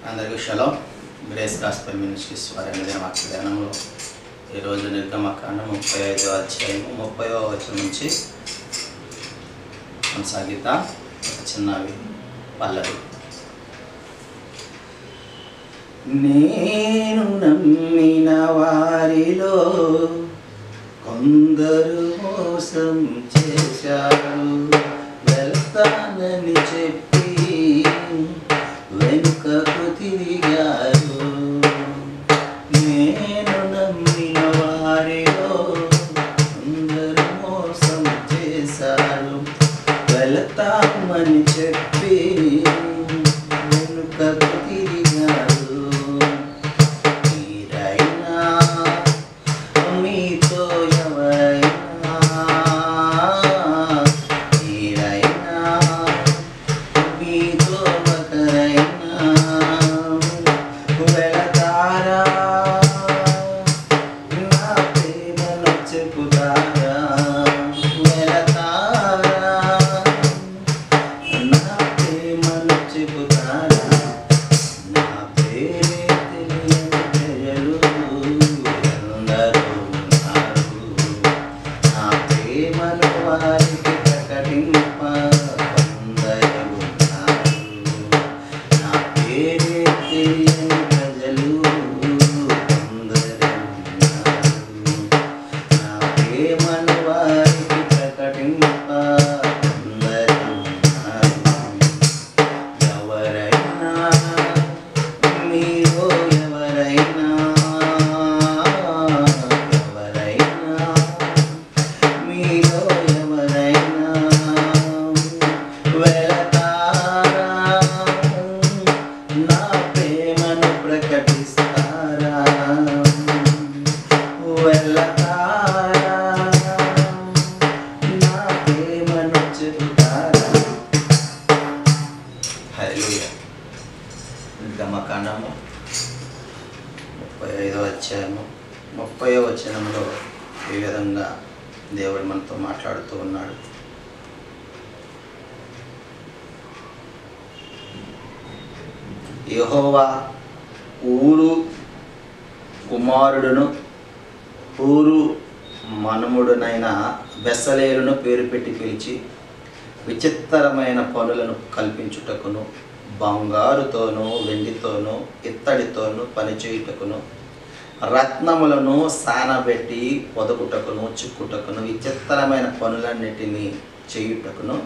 అందరికీ shalom. Grace gospel ministries వారి వాక్య ధ్యానంలో ఈరోజు నిర్గమకాండం 35వ అధ్యాయం 30వ వచనం నుంచి కొనసాగిద్దాం. ఒక చిన్నవి పల్లవి. నేను నమ్మిన వారిలో కొందరు మోసం చేశారు, వెళ్తానని చెప్పి వెనుకకు తిరిగారు. నేను నమ్మిన వారిలో కొందరు మోసం చేశారు, వెళ్తామని చెప్పి వెనుకకు తిరిగారు. మీరైనా మీతో ఎవరైనా మీరైనా మీతో ఒకరైనా వెళతారా, నా ప్రేమను చెబుతారా, వెళతారా, నా ప్రేమను చెబుతారా. నా పేరే తెలియని ప్రజలు ఎందరో ఉన్నారు, నా ప్రేమను వారికి ప్రకటింప కొందరు ఉన్నారు. నా పేరే తెలియని ప్రజలు కొందరు ఉన్నారు, నా ప్రేమను వారికి ప్రకటింప కొందరు ఉన్నారు. ఎవరైనా మీలో ఎవరైనా మీలో ఎవరైనా వెళతారా, నా ప్రేమను ప్రకటిస్తారా, వెళతారా, నా ప్రేమను చెబుతారా. హల్లెలూయా. నిర్గమకాండము 35వ అధ్యాయము 30వ వచనంలో ఈ విధంగా దేవుడు మనతో మాట్లాడుతూ ఉన్నాడు. యెహోవా ఊరు కుమారుడును ఊరు మనుమడునైన బెసలేలును పేరు పెట్టి పిలిచి విచిత్రమైన పనులను కల్పించుటకును, బంగారుతోనూ వెండితోనూ ఇత్తడితోనూ పనిచేయుటకును, రత్నములను సానబెట్టి పొదగుటకును చిక్కుటకును, విచిత్రమైన పనులన్నిటినీ చేయుటకును,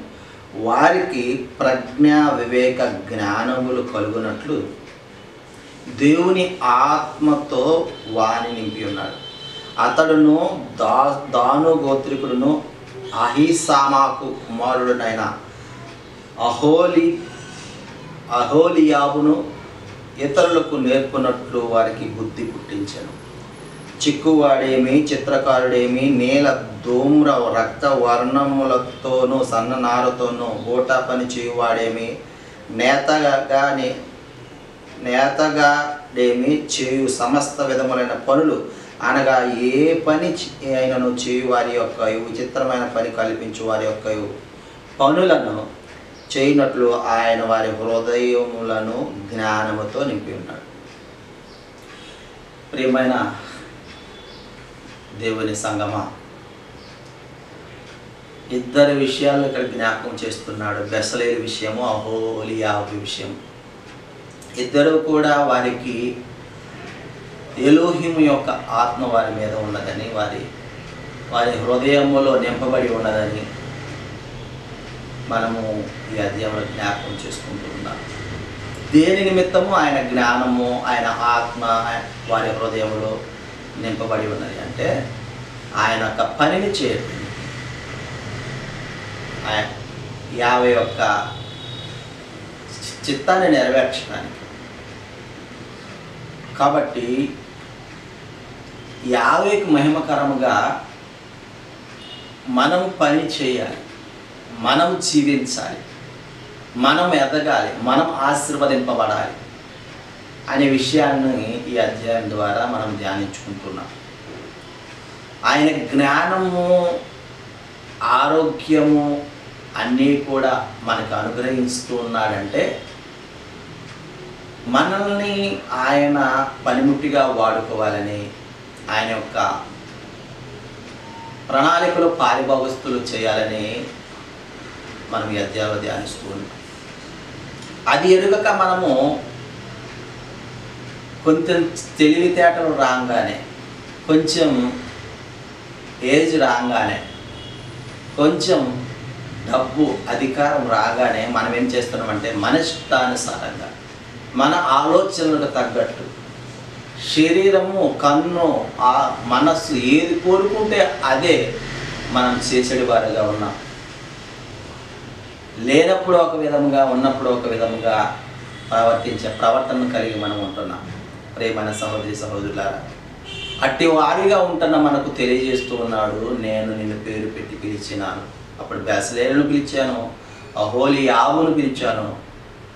వారికి ప్రజ్ఞా వివేక జ్ఞానములు కలుగునట్లు దేవుని ఆత్మతో వాని నింపి ఉన్నాడు. అతడును దాను గోత్రికుడును అహీసామాకు కుమారుడునైన అహోలియాబును ఇతరులకు నేర్పునట్లు వారికి బుద్ధి పుట్టించెను. చిక్కువాడేమి, చిత్రకారుడేమి, నీల ధూమ్ర రక్త వర్ణములతోనూ సన్ననారతోనూ ఊట పని చేయువాడేమి, నేతగాడేమి చేయు సమస్త విధములైన పనులు అనగా ఏ పని అయినను చేయు వారి యొక్క విచిత్రమైన పని కల్పించు వారి యొక్క పనులను చేయనట్లు ఆయన వారి హృదయములను జ్ఞానముతో నింపి ఉన్నాడు. ప్రియమైన దేవుని సంగమా, ఇద్దరు విషయాలు ఇక్కడ జ్ఞాపకం చేస్తున్నాడు. బెసలేలు విషయము, అహోలియాబు విషయం. ఇద్దరు కూడా వారికి ఎలోహిము యొక్క ఆత్మ వారి మీద ఉన్నదని, వారి హృదయములో నింపబడి ఉన్నదని మనము ఈ అధ్యాయంలో జ్ఞాపకం చేసుకుంటూ ఉన్నాం. దేని నిమిత్తము? ఆయన జ్ఞానము, ఆయన ఆత్మ వారి హృదయంలో నింపబడి ఉన్నది అంటే ఆయన యొక్క పనిని చేయడం, యావే యొక్క చిత్తాన్ని నెరవేర్చడానికి. కాబట్టి యావేకు మహిమకరముగా మనం పని చేయాలి, మనం జీవించాలి, మనం ఎదగాలి, మనం ఆశీర్వదింపబడాలి అనే విషయాన్ని ఈ అధ్యాయం ద్వారా మనం ధ్యానించుకుంటున్నాం. ఆయన జ్ఞానము, ఆరోగ్యము అన్నీ కూడా మనకు అనుగ్రహిస్తూ ఉన్నాడంటే మనల్ని ఆయన పనిముట్టిగా వాడుకోవాలని, ఆయన యొక్క ప్రణాళికలో పారిభాగస్తులు చేయాలని మనం ఈ అధ్యాయంలో ధ్యానిస్తూ ఉన్నాం. అది ఎరుగక మనము కొంచెం తెలివితేటలు రాగానే, కొంచెం ఏజ్ రాగానే, కొంచెం డబ్బు అధికారం రాగానే మనం ఏం చేస్తున్నామంటే మన ఇష్టానుసారంగా, మన ఆలోచనలకు తగ్గట్టు శరీరము, కన్ను, ఆ మనస్సు ఏది కోరుకుంటే అదే మనం చేసేటి వారుగా ఉన్నాం. లేనప్పుడు ఒక విధంగా, ఉన్నప్పుడు ఒక విధంగా ప్రవర్తించే ప్రవర్తన కలిగి మనం ఉంటున్నాం. ప్రియమైన సహోదరి సహోదరులారా, అట్టి వారిగా ఉంటున్న మనకు తెలియజేస్తూ ఉన్నాడు, నేను నిన్ను పేరు పెట్టి పిలిచినాను. అప్పుడు బెసలేలును పిలిచాను, అహోలీయాబును పిలిచాను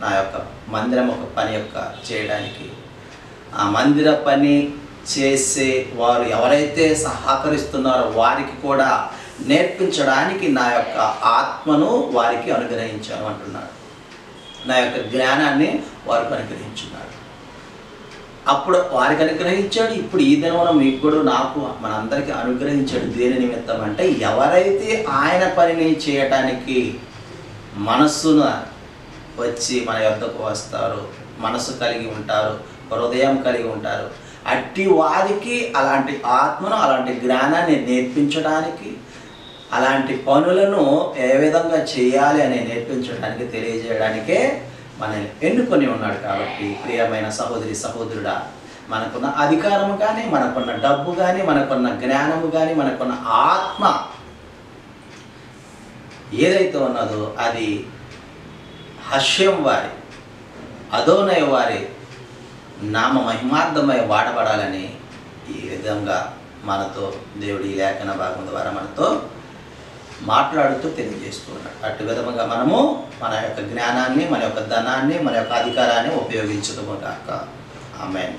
నా యొక్క మందిరం ఒక పని చేయడానికి. ఆ మందిర పని చేసే వారు ఎవరైతే సహకరిస్తున్నారో వారికి కూడా నేర్పించడానికి నా యొక్క ఆత్మను వారికి అనుగ్రహించాను అంటున్నాడు. నా యొక్క జ్ఞానాన్ని వారికి అనుగ్రహించున్నాడు. అప్పుడు వారికి అనుగ్రహించాడు, ఇప్పుడు ఈ దినమున మీకు కూడా నాకు మనందరికీ అనుగ్రహించాడు. దేని నిమిత్తం అంటే, ఎవరైతే ఆయన పనిని చేయటానికి మనస్సును వచ్చి మన యొద్దకు వస్తారు, మనస్సు కలిగి ఉంటారు, హృదయం కలిగి ఉంటారు, అట్టి వారికి అలాంటి ఆత్మను, అలాంటి జ్ఞానాన్ని నేర్పించడానికి, అలాంటి పనులను ఏ విధంగా చేయాలి అని నేర్పించడానికి, తెలియజేయడానికే మనల్ని ఎన్నుకొని ఉన్నాడు. కాబట్టి ప్రియమైన సహోదరి సహోదరుడా, మనకున్న అధికారము కానీ, మనకున్న డబ్బు కానీ, మనకున్న జ్ఞానము కానీ, మనకున్న ఆత్మ ఏదైతే ఉన్నదో అది హష్యం వారి, అదోనయ వారి నామ మహిమార్థమై వాడబడాలని ఈ విధంగా మనతో దేవుడి ఈ లేఖన భాగం ద్వారా మనతో మాట్లాడుతూ తెలియజేస్తూ ఉన్నాడు. అటు విధముగా మనము మన యొక్క జ్ఞానాన్ని, మన యొక్క ధనాన్ని, మన యొక్క అధికారాన్ని ఉపయోగించుదాము గాక. ఆమేన్.